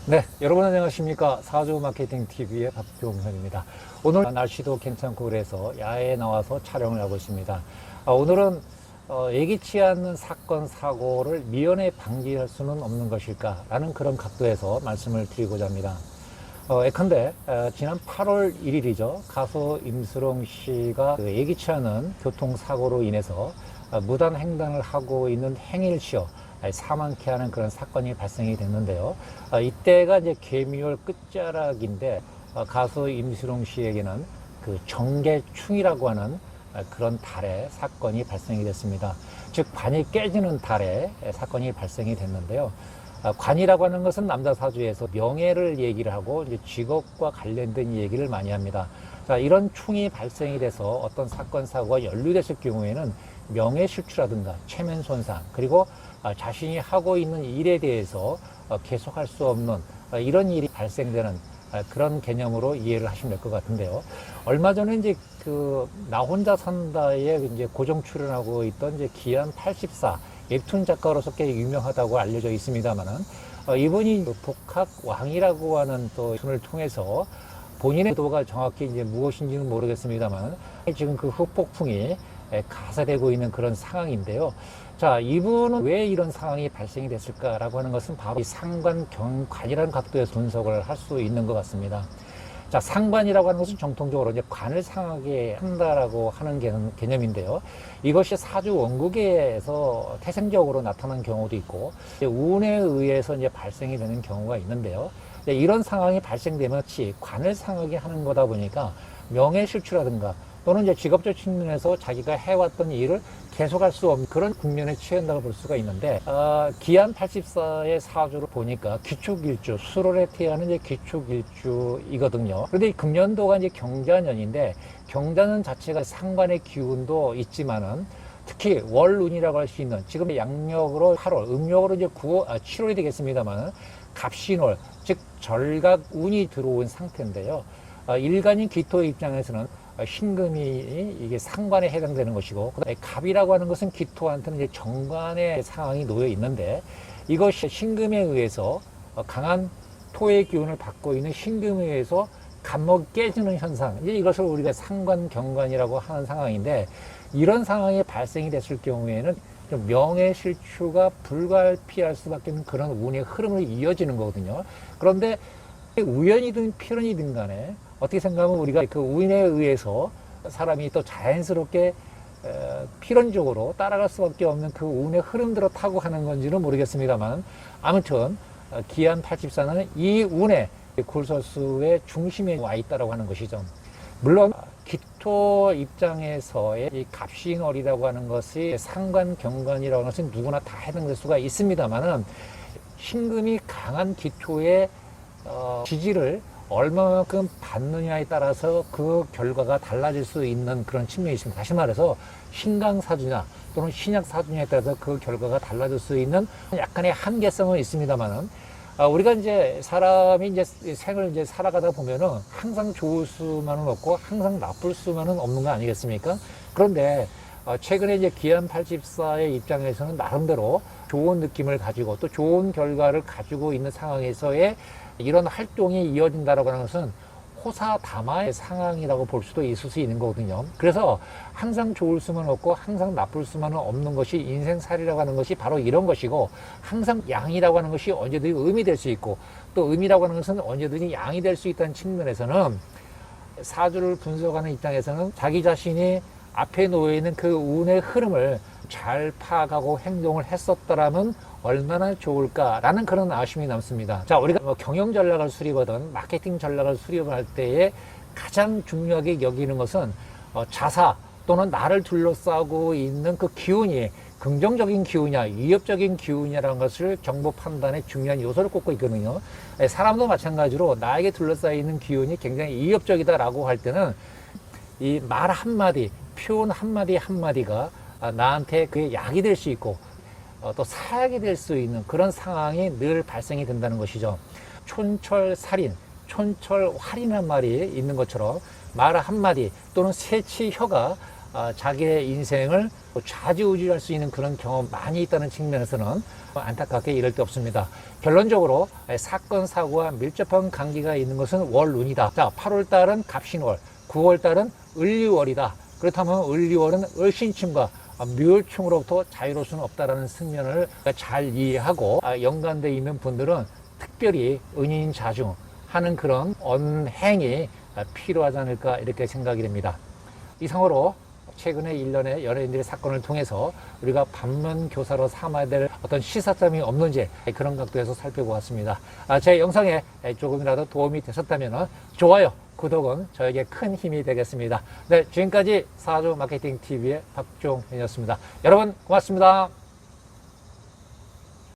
네, 여러분 안녕하십니까. 사주 마케팅 TV의 박종현입니다. 오늘 날씨도 괜찮고 그래서 야외에 나와서 촬영을 하고 있습니다. 오늘은 예기치 않는 사건, 사고를 미연에 방지할 수는 없는 것일까 라는 그런 각도에서 말씀을 드리고자 합니다. 예컨대 지난 8월 1일이죠. 가수 임수롱 씨가 예기치 않은 교통사고로 인해서 무단 횡단을 하고 있는 행일시어 사망케 하는 그런 사건이 발생이 됐는데요. 이때가 이제 개미월 끝자락인데 가수 임수롱 씨에게는 그 정계충이라고 하는 그런 달에 사건이 발생이 됐습니다. 즉 관이 깨지는 달에 사건이 발생이 됐는데요. 관이라고 하는 것은 남자 사주에서 명예를 얘기를 하고 이제 직업과 관련된 얘기를 많이 합니다. 자, 이런 충이 발생이 돼서 어떤 사건 사고가 연루됐을 경우에는 명예실추라든가 체면 손상, 그리고 자신이 하고 있는 일에 대해서 계속할 수 없는 이런 일이 발생되는 그런 개념으로 이해를 하시면 될 것 같은데요. 얼마 전에 이제 나 혼자 산다에 이제 고정 출연하고 있던 이제 기안 84 웹툰 작가로서 꽤 유명하다고 알려져 있습니다만은 이분이 복학왕이라고 하는 또 웹툰을 통해서 본인의 의도가 정확히 이제 무엇인지는 모르겠습니다만 지금 그 후폭풍이 가세되고 있는 그런 상황인데요. 자, 이분은 왜 이런 상황이 발생이 됐을까라고 하는 것은 바로 이 상관경관이라는 각도에서 분석을 할 수 있는 것 같습니다. 자, 상관이라고 하는 것은 정통적으로 이제 관을 상하게 한다라고 하는 개념인데요. 이것이 사주 원국에서 태생적으로 나타난 경우도 있고, 운에 의해서 이제 발생이 되는 경우가 있는데요. 이런 상황이 발생되면 관을 상하게 하는 거다 보니까 명예실추라든가 또는 이제 직업적 측면에서 자기가 해왔던 일을 계속할 수 없는 그런 국면에 처한다고 볼 수가 있는데, 기안 84의 사주를 보니까 기축일주, 수월에 태어나는 이제 기축일주이거든요. 그런데 이 금년도가 이제 경자년인데, 경자년 자체가 상관의 기운도 있지만은, 특히 월운이라고 할 수 있는, 지금 양력으로 8월, 음력으로 이제 7월이 되겠습니다만은, 갑신월, 즉 절각운이 들어온 상태인데요. 일간인 기토의 입장에서는 신금이 이게 상관에 해당되는 것이고, 그다음에 갑이라고 하는 것은 기토한테는 이제 정관의 상황이 놓여 있는데, 이것이 신금에 의해서 강한 토의 기운을 받고 있는 신금에 의해서 갑목이 깨지는 현상, 이제 이것을 우리가 상관경관이라고 하는 상황인데, 이런 상황이 발생이 됐을 경우에는 좀 명예실추가 불가피할 수밖에 없는 그런 운의 흐름으로 이어지는 거거든요. 그런데 우연이든 필연이든 간에 어떻게 생각하면 우리가 그 운에 의해서 사람이 또 자연스럽게 필연적으로 따라갈 수밖에 없는 그 운의 흐름대로 타고 가는 건지는 모르겠습니다만, 아무튼 기안 84는 이 운의 굴소수의 중심에 와 있다고 하는 것이죠. 물론 기토 입장에서의 이 갑신월이라고 하는 것이 상관경관이라고 하는 것은 누구나 다 해당될 수가 있습니다만은, 신금이 강한 기토의 지지를 얼마만큼 받느냐에 따라서 그 결과가 달라질 수 있는 그런 측면이 있습니다. 다시 말해서 신강사주냐 또는 신약사주냐에 따라서 그 결과가 달라질 수 있는 약간의 한계성은 있습니다만은, 우리가 이제 사람이 이제 생을 이제 살아가다 보면은 항상 좋을 수만은 없고 항상 나쁠 수만은 없는 거 아니겠습니까? 그런데 최근에 이제 기안 84의 입장에서는 나름대로 좋은 느낌을 가지고 또 좋은 결과를 가지고 있는 상황에서의 이런 활동이 이어진다라고 하는 것은 호사다마의 상황이라고 볼 수도 있을 수 있는 거거든요. 그래서 항상 좋을 수만 없고 항상 나쁠 수만은 없는 것이 인생살이라고 하는 것이 바로 이런 것이고, 항상 양이라고 하는 것이 언제든지 음이 될 수 있고, 또 음이라고 하는 것은 언제든지 양이 될 수 있다는 측면에서는 사주를 분석하는 입장에서는 자기 자신이 앞에 놓여있는 그 운의 흐름을 잘 파악하고 행동을 했었더라면 얼마나 좋을까라는 그런 아쉬움이 남습니다. 자, 우리가 경영 전략을 수립하든 마케팅 전략을 수립할 때에 가장 중요하게 여기는 것은 자사 또는 나를 둘러싸고 있는 그 기운이 긍정적인 기운이냐 위협적인 기운이라는 것을 정보 판단의 중요한 요소를 꼽고 있거든요. 사람도 마찬가지로 나에게 둘러싸여 있는 기운이 굉장히 위협적이다라고 할 때는 이 말 한마디, 표현 한마디 한마디가 나한테 그게 약이 될 수 있고 또 사약이 될 수 있는 그런 상황이 늘 발생이 된다는 것이죠. 촌철살인, 촌철활인한 말이 있는 것처럼 말 한마디 또는 새치혀가 자기의 인생을 좌지우지할 수 있는 그런 경험 많이 있다는 측면에서는 안타깝게 이럴 데 없습니다. 결론적으로 사건 사고와 밀접한 관계가 있는 것은 월운이다. 자, 8월 달은 갑신월, 9월 달은 을리월이다. 그렇다면 을리월은 을신충과 묘충으로부터 자유로울 수는 없다라는 측면을 잘 이해하고 연관되어 있는 분들은 특별히 은인 자중하는 그런 언행이 필요하지 않을까 이렇게 생각이 됩니다. 이상으로 최근에 일련의 연예인들의 사건을 통해서 우리가 반면교사로 삼아야 될 어떤 시사점이 없는지 그런 각도에서 살펴보았습니다. 제 영상에 조금이라도 도움이 되셨다면 좋아요, 구독은 저에게 큰 힘이 되겠습니다. 네, 지금까지 사주 마케팅 TV의 박종현이었습니다. 여러분 고맙습니다.